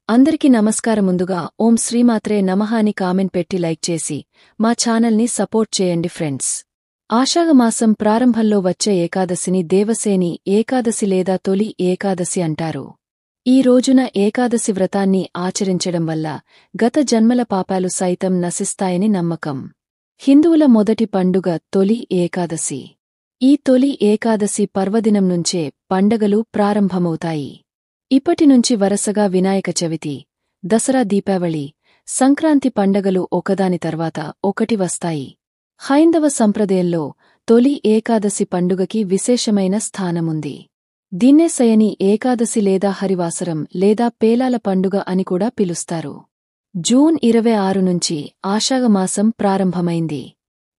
అందరికీ నమస్కారం. ముందుగా ఓం శ్రీమాత్రే నమః అని కామెంట్ పెట్టి లైక్ చేసి మా ఛానల్ని సపోర్ట్ చేయండి ఫ్రెండ్స్. ఆషాఢమాసం ప్రారంభంలో వచ్చే ఏకాదశిని దేవసేని ఏకాదశి లేదా తొలి ఏకాదశి అంటారు. ఈ రోజున ఏకాదశి వ్రతాన్ని ఆచరించడం వల్ల గత జన్మల పాపాలు సైతం నశిస్తాయని నమ్మకం. హిందువుల మొదటి పండుగ తొలి ఏకాదశి. ఈ తొలి ఏకాదశి పర్వదినం నుంచే పండగలు ప్రారంభమవుతాయి. ఇప్పటినుంచి వరసగా వినాయక చవితి, దసరా, దీపావళి, సంక్రాంతి పండగలు ఒకదాని తర్వాత ఒకటి వస్తాయి. హైందవ సంప్రదాయంలో తొలి ఏకాదశి పండుగకి విశేషమైన స్థానముంది. దీన్నే శయని ఏకాదశి లేదా హరివాసరం లేదా పేలాల పండుగ అని కూడా పిలుస్తారు. జూన్ 26 నుంచి ఆషాఢమాసం ప్రారంభమైంది.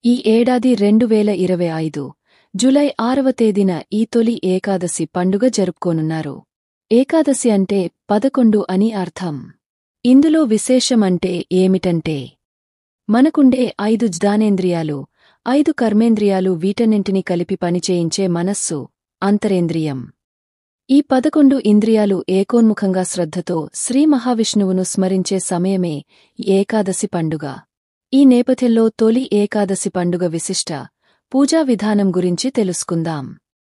ఈ ఏడాది 2025 జూలై 6వ తేదీన ఈ తొలి ఏకాదశి పండుగ జరుపుకోనున్నారు. ఏకాదశి అంటే 11 అని అర్థం. ఇందులో విశేషమంటే ఏమిటంటే మనకుండే 5 జ్ఞానేంద్రియాలు, 5 కర్మేంద్రియాలు, వీటన్నింటినీ కలిపి పనిచేయించే మనస్సు, అంతరేంద్రియం. ఈ 11 ఇంద్రియాలు ఏకోన్ముఖంగా శ్రద్ధతో శ్రీ మహావిష్ణువును స్మరించే సమయమే ఏకాదశి పండుగ. ఈ నేపథ్యంలో తొలి ఏకాదశి పండుగ విశిష్ట పూజా విధానం గురించి తెలుసుకుందాం.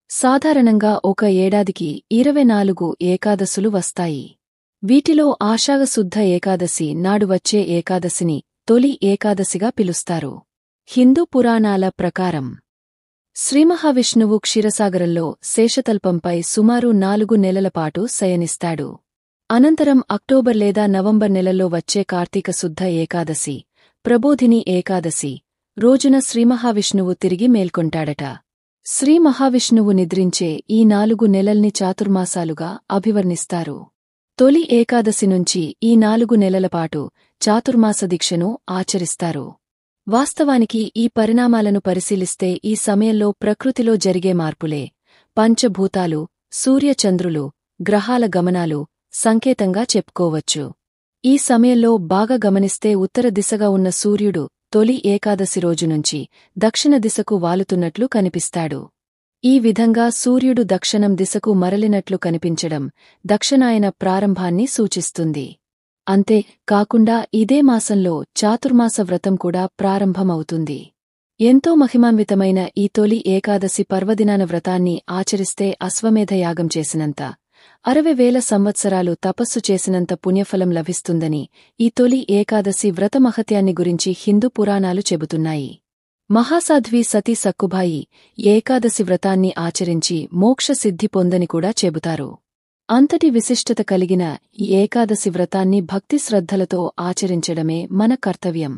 సాధారణంగా ఒక ఏడాదికి 24 ఏకాదశులు వస్తాయి. వీటిలో ఆషాఢశుద్ధ ఏకాదశి నాడు వచ్చే ఏకాదశిని తొలి ఏకాదశిగా పిలుస్తారు. హిందూ పురాణాల ప్రకారం శ్రీమహావిష్ణువు క్షీరసాగరంలో శేషతల్పంపై సుమారు 4 నెలలపాటు శయనిస్తాడు. అనంతరం అక్టోబర్ లేదా నవంబర్ నెలల్లో వచ్చే కార్తీక శుద్ధ ఏకాదశి, ప్రబోధిని ఏకాదశి రోజున శ్రీమహావిష్ణువు తిరిగి మేల్కొంటాడట. శ్రీ మహావిష్ణువు నిద్రించే ఈ 4 నెలల్ని చాతుర్మాసాలుగా అభివర్ణిస్తారు. తొలి ఏకాదశి నుంచి ఈ 4 నెలలపాటు చాతుర్మాస దీక్షను ఆచరిస్తారు. వాస్తవానికి ఈ పరిణామాలను పరిశీలిస్తే ఈ సమయంలో ప్రకృతిలో జరిగే మార్పులే పంచభూతాలు, సూర్యచంద్రులు, గ్రహాల గమనాలు సంకేతంగా చెప్పుకోవచ్చు. ఈ సమయంలో బాగా గమనిస్తే ఉత్తర దిశగా ఉన్న సూర్యుడు తొలి ఏకాదశి రోజు నుంచి దక్షిణ దిశకు వాలుతున్నట్లు కనిపిస్తాడు. ఈ విధంగా సూర్యుడు దక్షిణం దిశకు మరలినట్లు కనిపించడం దక్షిణాయన ప్రారంభాన్ని సూచిస్తుంది. అంతే కాకుండా ఇదే మాసంలో చాతుర్మాస వ్రతం కూడా ప్రారంభమవుతుంది. ఎంతో మహిమాన్వితమైన ఈ తొలి ఏకాదశి పర్వదినాన వ్రతాన్ని ఆచరిస్తే అశ్వమేధ యాగం చేసినంత, 60,000 సంవత్సరాలు తపస్సు చేసినంత పుణ్యఫలం లభిస్తుందని ఈ తొలి ఏకాదశి వ్రత మహత్యాన్ని గురించి హిందూ పురాణాలు చెబుతున్నాయి. మహాసాధ్వి సతీ సక్కుబాయి ఏకాదశి వ్రతాన్ని ఆచరించి మోక్ష సిద్ధి పొందని కూడా చెబుతారు. అంతటి విశిష్టత కలిగిన ఈ ఏకాదశి వ్రతాన్ని భక్తి శ్రద్ధలతో ఆచరించడమే మన కర్తవ్యం.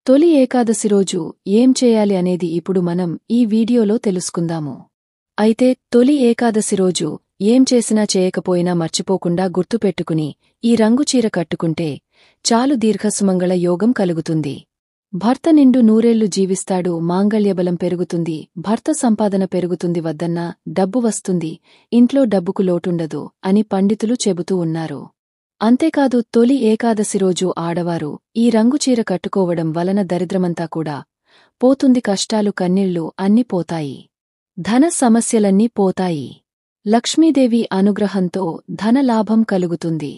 తొలి ఏకాదశి రోజు ఏం చేయాలి అనేది ఇప్పుడు మనం ఈ వీడియోలో తెలుసుకుందాము. అయితే తొలి ఏకాదశి రోజు ఏం చేసినా చేయకపోయినా మర్చిపోకుండా గుర్తుపెట్టుకుని ఈ రంగు చీర కట్టుకుంటే చాలు, దీర్ఘసుమంగళ యోగం కలుగుతుంది. భర్త నిండు నూరేళ్లు జీవిస్తాడు, మాంగళ్యబలం పెరుగుతుంది, భర్త సంపాదన పెరుగుతుంది, వద్దన్నా డబ్బు వస్తుంది, ఇంట్లో డబ్బుకు లోటుండదు అని పండితులు చెబుతూ ఉన్నారు. అంతేకాదు తొలి ఏకాదశి రోజు ఆడవారు ఈ రంగు చీర కట్టుకోవడం వలన దరిద్రమంతా కూడా పోతుంది, కష్టాలు కన్నీళ్లు అన్నీ పోతాయి, ధన సమస్యలన్నీ పోతాయి, లక్ష్మీదేవి అనుగ్రహంతో ధనలాభం కలుగుతుంది.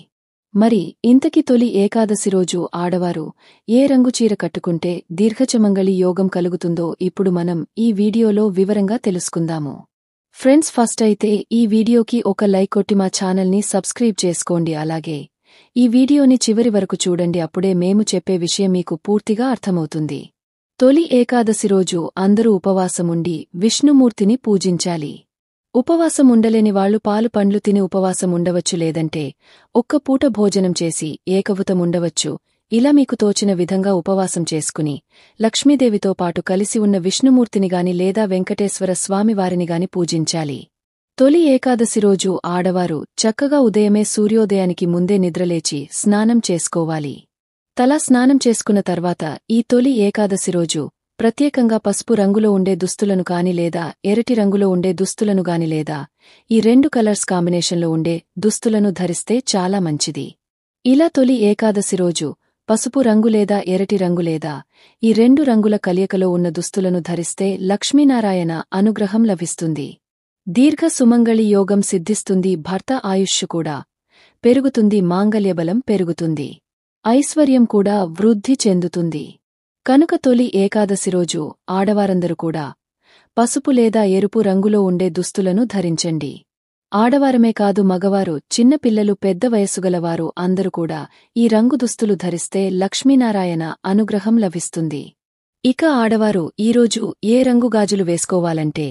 మరి ఇంతకి తొలి ఏకాదశి రోజు ఆడవారు ఏ రంగు చీర కట్టుకుంటే దీర్ఘచమంగళి యోగం కలుగుతుందో ఇప్పుడు మనం ఈ వీడియోలో వివరంగా తెలుసుకుందాము. ఫ్రెండ్స్, ఫస్ట్ అయితే ఈ వీడియోకి ఒక లైక్ కొట్టి మా ఛానల్ని సబ్స్క్రైబ్ చేసుకోండి. అలాగే ఈ వీడియోని చివరి వరకు చూడండి, అప్పుడే మేము చెప్పే విషయం మీకు పూర్తిగా అర్థమవుతుంది. తొలి ఏకాదశి రోజు అందరూ ఉపవాసముండి విష్ణుమూర్తిని పూజించాలి. ఉపవాసం ఉండలేని వాళ్లు పాలు పండ్లు తిని ఉపవాసం ఉండవచ్చు, లేదంటే ఒక్క పూట భోజనం చేసి ఏకభుతముండవచ్చు. ఇలా మీకు తోచిన విధంగా ఉపవాసం చేసుకుని లక్ష్మీదేవితో పాటు కలిసి ఉన్న విష్ణుమూర్తినిగాని లేదా వెంకటేశ్వర స్వామివారినిగాని పూజించాలి. తొలి ఏకాదశి రోజు ఆడవారు చక్కగా ఉదయమే సూర్యోదయానికి ముందే నిద్రలేచి స్నానం చేసుకోవాలి. తలా స్నానం చేసుకున్న తర్వాత ఈ తొలి ఏకాదశి రోజు ప్రత్యేకంగా పసుపు రంగులో ఉండే దుస్తులను కాని లేదా ఎరటి రంగులో ఉండే దుస్తులను గాని లేదా ఈ 2 కలర్స్ కాంబినేషన్లో ఉండే దుస్తులను ధరిస్తే చాలా మంచిది. ఇలా తొలి ఏకాదశి రోజు పసుపు రంగు లేదా ఎరటి రంగు లేదా ఈ 2 రంగుల కలయికలో ఉన్న దుస్తులను ధరిస్తే లక్ష్మీనారాయణ అనుగ్రహం లభిస్తుంది, దీర్ఘ సుమంగళి యోగం సిద్ధిస్తుంది, భర్త ఆయుష్షు కూడా పెరుగుతుంది, మాంగళ్యబలం పెరుగుతుంది, ఐశ్వర్యం కూడా వృద్ధి చెందుతుంది. కనుక తొలి ఏకాదశి రోజు ఆడవారందరూ కూడా పసుపు లేదా ఎరుపు రంగులో ఉండే దుస్తులను ధరించండి. ఆడవారమే కాదు, మగవారు, చిన్నపిల్లలు, పెద్ద వయస్సుగలవారు అందరూ కూడా ఈ రంగు దుస్తులు ధరిస్తే లక్ష్మీనారాయణ అనుగ్రహం లభిస్తుంది. ఇక ఆడవారు ఈరోజు ఏ రంగు గాజులు వేసుకోవాలంటే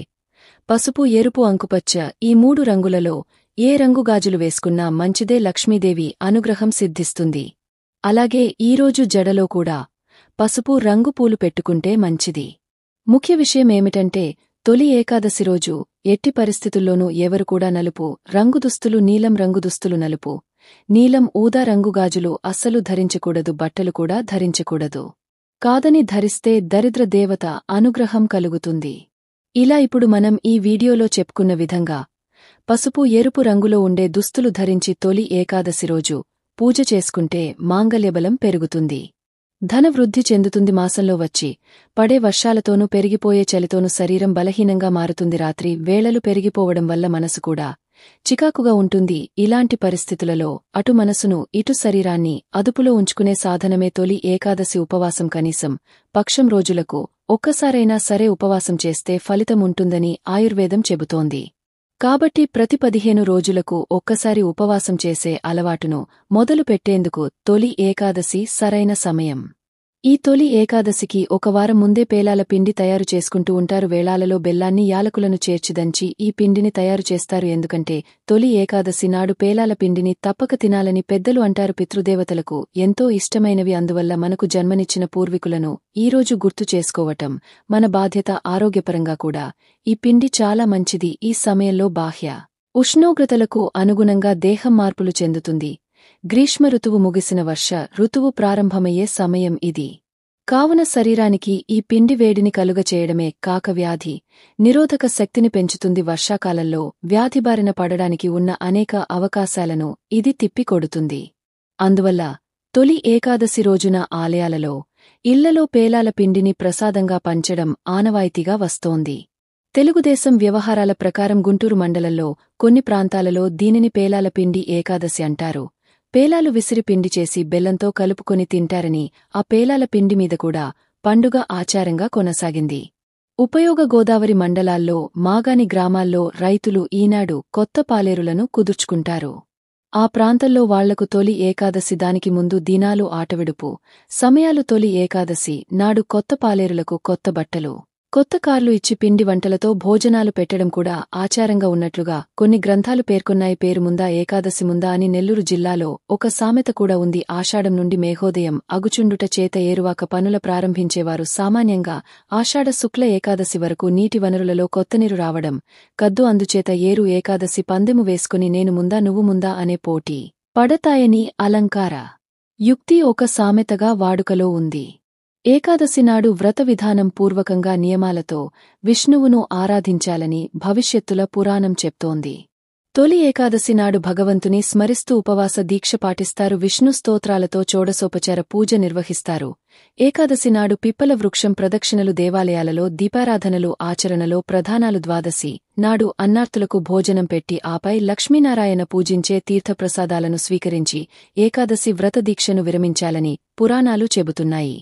పసుపు, ఎరుపు, అంకుపచ్చ ఈ 3 రంగులలో ఏ రంగు గాజులు వేసుకున్నా మంచిదే, లక్ష్మీదేవి అనుగ్రహం సిద్ధిస్తుంది. అలాగే ఈరోజు జడలో కూడా పసుపు రంగు పూలు పెట్టుకుంటే మంచిది. ముఖ్య విషయమేమిటంటే తొలి ఏకాదశి రోజు ఎట్టి పరిస్థితుల్లోనూ ఎవరు కూడా నలుపు రంగు దుస్తులు, నీలం రంగు దుస్తులు, నలుపు, నీలం, ఊదా రంగు గాజులు అస్సలు ధరించకూడదు, బట్టలు కూడా ధరించకూడదు. కాదని ధరిస్తే దరిద్ర దేవత అనుగ్రహం కలుగుతుంది. ఇలా ఇప్పుడు మనం ఈ వీడియోలో చెప్పుకున్న విధంగా పసుపు, ఎరుపు రంగులో ఉండే దుస్తులు ధరించి తొలి ఏకాదశి రోజు పూజ చేసుకుంటే మాంగళ్యబలం పెరుగుతుంది, ధనవృద్ధి చెందుతుంది. మాసంలో వచ్చి పడే వర్షాలతోనూ పెరిగిపోయే చలితోనూ శరీరం బలహీనంగా మారుతుంది. రాత్రి వేళలు పెరిగిపోవడం వల్ల మనసు కూడా చికాకుగా ఉంటుంది. ఇలాంటి పరిస్థితులలో అటు మనసును ఇటు శరీరాన్ని అదుపులో ఉంచుకునే సాధనమే తొలి ఏకాదశి ఉపవాసం. కనీసం పక్షం రోజులకు ఒక్కసారైనా సరే ఉపవాసం చేస్తే ఫలితం ఉంటుందని ఆయుర్వేదం చెబుతోంది. కాబట్టి ప్రతి 15 రోజులకు ఒక్కసారి ఉపవాసం చేసే అలవాటును మొదలు పెట్టేందుకు తొలి ఏకాదశి సరైన సమయం. ఈ తొలి ఏకాదశికి ఒక వారం ముందే పేలాల పిండి తయారు చేసుకుంటూ ఉంటారు. వేళాలలో బెల్లాన్ని, యాలకులను చేర్చి దంచి ఈ పిండిని తయారు చేస్తారు. ఎందుకంటే తొలి ఏకాదశి నాడు పేలాల పిండిని తప్పక తినాలని పెద్దలు అంటారు. పితృదేవతలకు ఎంతో ఇష్టమైనవి. అందువల్ల మనకు జన్మనిచ్చిన పూర్వీకులను ఈరోజు గుర్తు చేసుకోవటం మన బాధ్యత. ఆరోగ్యపరంగా కూడా ఈ పిండి చాలా మంచిది. ఈ సమయంలో బాహ్య ఉష్ణోగ్రతలకు అనుగుణంగా దేహం మార్పులు చెందుతుంది. గ్రీష్మ ఋతువు ముగిసిన వర్ష ఋతువు ప్రారంభమయ్యే సమయం ఇది. కావున శరీరానికి ఈ పిండి వేడిని కలుగచేయడమే కాక వ్యాధి నిరోధక శక్తిని పెంచుతుంది. వర్షాకాలంలో వ్యాధిబారిన పడడానికి ఉన్న అనేక అవకాశాలను ఇది తిప్పికొడుతుంది. అందువల్ల తొలి ఏకాదశి రోజున ఆలయాలలో, ఇళ్లలో పేలాల పిండిని ప్రసాదంగా పంచడం ఆనవాయితీగా వస్తోంది. తెలుగుదేశం వ్యవహారాల ప్రకారం గుంటూరు మండలంలో కొన్ని ప్రాంతాలలో దీనిని పేలాల పిండి ఏకాదశి అంటారు. పేలాలు విసిరి పిండి చేసి బెల్లంతో కలుపుకొని తింటారని ఆ పేలాల పిండి మీద కూడా పండుగ ఆచారంగా కొనసాగింది. ఉపయోగ గోదావరి మండలాల్లో, మాగాని గ్రామాల్లో రైతులు ఈనాడు కొత్త పాలేరులను కుదుర్చుకుంటారు. ఆ ప్రాంతంలో వాళ్లకు తొలి ఏకాదశి దానికి ముందు దినాలు ఆటవిడుపు సమయాలు. తొలి ఏకాదశి నాడు కొత్త పాలేరులకు కొత్త బట్టలు, కొత్త కార్లు ఇచ్చి పిండి వంటలతో భోజనాలు పెట్టడం కూడా ఆచారంగా ఉన్నట్లుగా కొన్ని గ్రంథాలు పేర్కొన్నాయి. పేరు ముందా ఏకాదశి ముందా అని నెల్లూరు జిల్లాలో ఒక సామెత కూడా ఉంది. ఆషాఢం నుండి మేఘోదయం అగుచుండుట చేత ఏరువాక పనుల ప్రారంభించేవారు సామాన్యంగా ఆషాఢ శుక్ల ఏకాదశి వరకు నీటి వనరులలో కొత్తనీరు రావడం కద్దు. అందుచేత ఏరు ఏకాదశి పందెము వేసుకుని నేను ముందా నువ్వు ముందా అనే పోటీ పడతాయని అలంకార యుక్తి ఒక సామెతగా వాడుకలో ఉంది. ఏకాదశి నాడు వ్రత విధానం పూర్వకంగా నియమాలతో విష్ణువును ఆరాధించాలని భవిష్యత్తుల పురాణం చెప్తోంది. తొలి ఏకాదశి నాడు భగవంతుని స్మరిస్తూ ఉపవాస దీక్ష పాటిస్తారు. విష్ణు స్తోత్రాలతో షోడశోపచార పూజ నిర్వహిస్తారు. ఏకాదశి నాడు పిప్పల వృక్షం ప్రదక్షిణలు, దేవాలయాలలో దీపారాధనలు, ఆచరణలో ప్రధానాలు. ద్వాదశి నాడు అన్నార్తులకు భోజనం పెట్టి ఆపై లక్ష్మీనారాయణ పూజించే తీర్థప్రసాదాలను స్వీకరించి ఏకాదశి వ్రత దీక్షను విరమించాలని పురాణాలు చెబుతున్నాయి.